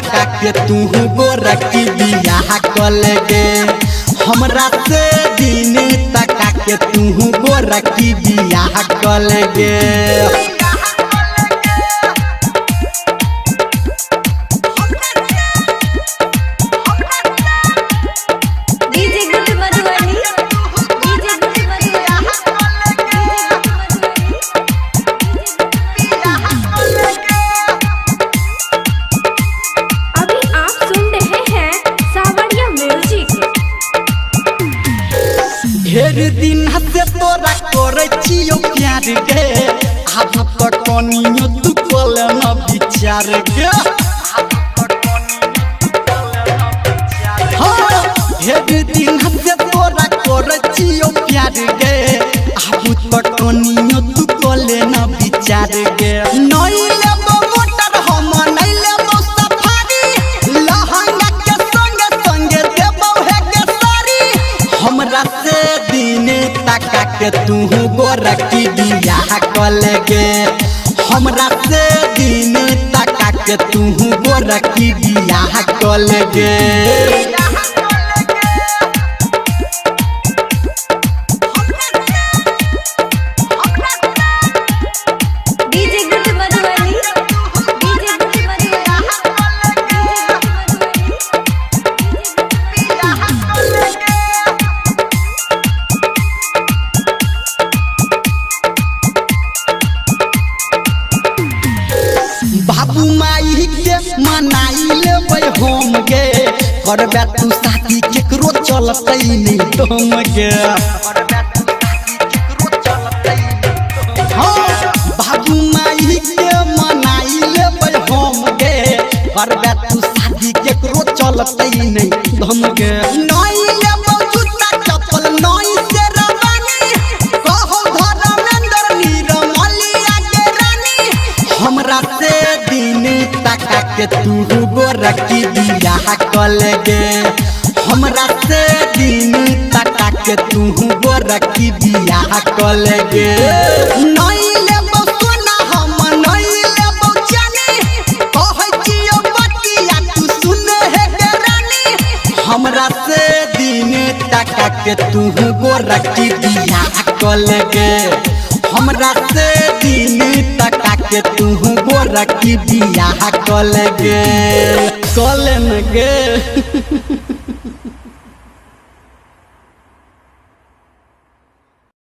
तका के तू गोरकी बियाह कलगे हमरा से दिन तका के तू गोरकी बियाह कलगे ढेर दिन से तोरा करे छियो प्यार गे अब तो कनियो तू कोल न विचार गे ढेर दिन से तोरा करे छियो प्यार गे अब तो कनियो तू कोल न विचार गे नई लेबो मोटर हम नई लेबो सफारी लहंगा के संगे संगे देबो हे के सारी हमरा से तका के तू गोरकी बियाह कलगे हमरा से दिन तका के तू गोरकी बियाह कलगे बाबू माई के मनाई लेबै हम गे करबे तू शादी केकरो चलतै नहीं तुम गे बाबू माई के मनाई लेबै हम गे करबे तू शादी केकरो चलतै नहीं तुम गे नहीं लेबो जूता चप्पल नहीं से रवानी कहो धर्मेंद्र नीरमलिया के रानी हमरा से दिन तका के तू गोरकी बियाह कलगे हमरा से दिन तका के तू गोरकी बियाह कलगे नहीं लेबो सोना हम नहीं लेबो जानी कहै छियो बतिया तू सुन हे के रानी हमरा से दिन तका के तू गोरकी बियाह कलगे हमरा से दिन तका के तू गोरकी बियाह कलगे कलन गे।